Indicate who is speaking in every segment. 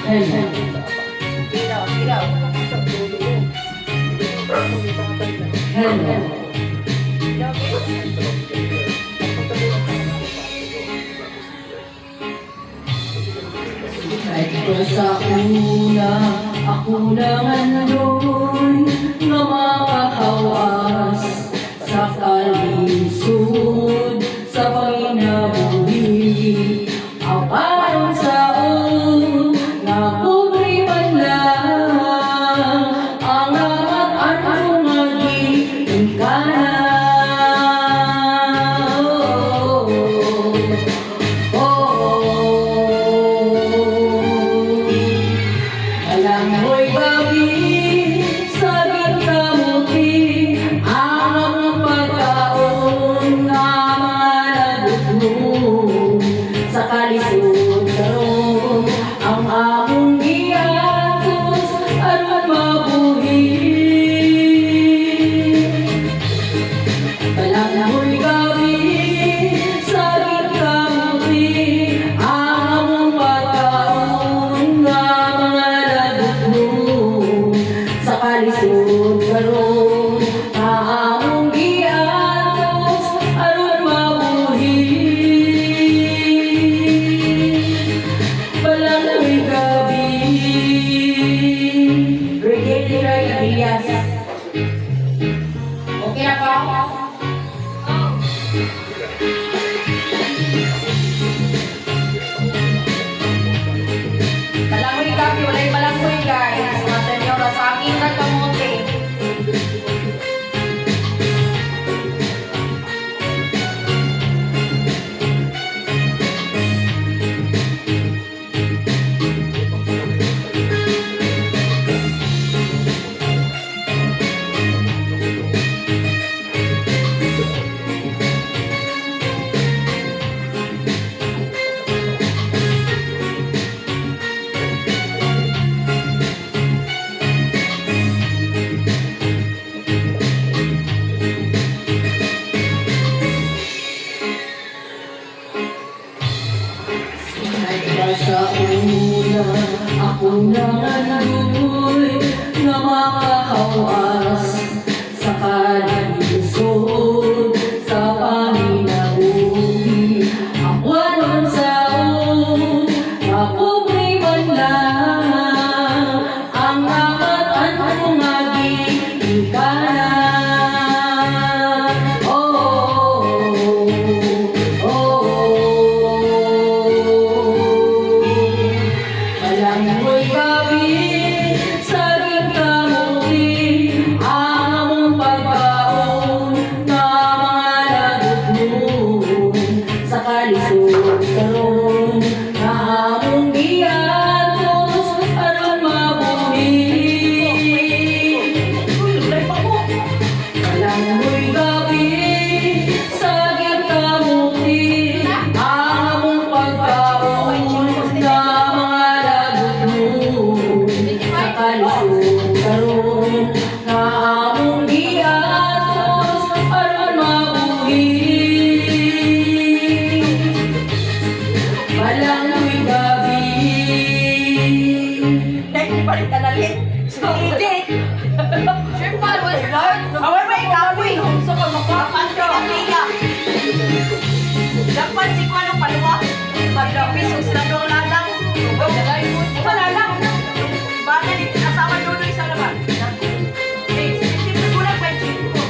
Speaker 1: Hello. Hello. Kahit sa una, ako lang andoy na makahawas sa kalisod sa panginabuhi. Aparong saon na pobre man lang ang namat ang magiging ka na. Alam mo'y gabi sa ginkamuti ang pagkaon na malabot mo sa kalisod karon ang akong giatos aron mabuhi. Alam mo'y gabi sa ginkamuti ang pagkaon na sa kalisod karon among giatos aron mabuhi. Balanghoy gabi Brigadier Elias. Okay na pa? Balanghoy gabi, walay balanghoy guys. Mga senyora sa akin na kamote. Sa una, ako nandoy na makahawas sa kalisod sa panginabuhi. Ako nun saon na pobre man lang ang nakatan kong magiging ka na. Balanghoy gabi sa ginkamuti among pagkaon na malabot mo sa kalisod karon na among giatos aron mabuhi. Balanghoy gabi sa ginkamuti among pagkaon na sa kalisod karon na among giatos aron mabuhi. Balanghoy gabi.
Speaker 2: Dahil balik ka na rin. Hindi. Sure pa, was Lord. Away may kapoy. So ka makapan ka. Dapat si Kuano Palwa. Pagdapis yung sila doon ladang. Wala lang. Baka dito kasama doon isa naman. Eh, hindi mo gulang pa yung ko.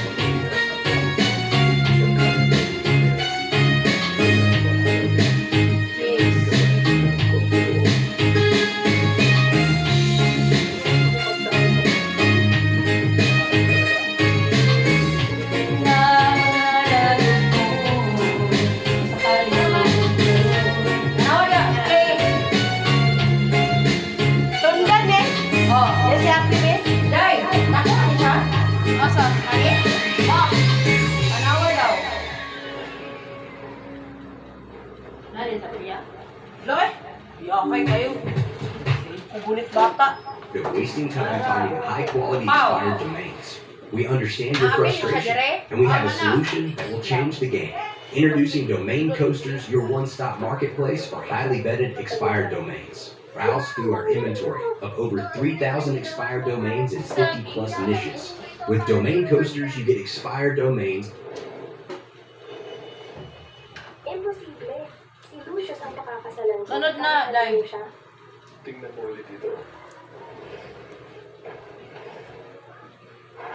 Speaker 2: Tundan eh. Oh, yes, si Active eh. Day, nakuha siya. Asa? Mali? Oh. Anawar daw. Nalin sa kuya. Loy? Okay kayo. Kugunit bata.
Speaker 3: They're wasting time finding high-quality expired domains. We understand your frustration, and we have a solution that will change the game. Introducing Domain Coasters, your one-stop marketplace for highly vetted expired domains. Browse through our inventory of over 3,000 expired domains and 50 plus niches. With Domain Coasters, you get expired domains.
Speaker 4: Imposible. Si Lucius ang makakasalan ko.
Speaker 1: Sunod na, live.
Speaker 4: Siya.
Speaker 5: Tingnan mo ulit ito.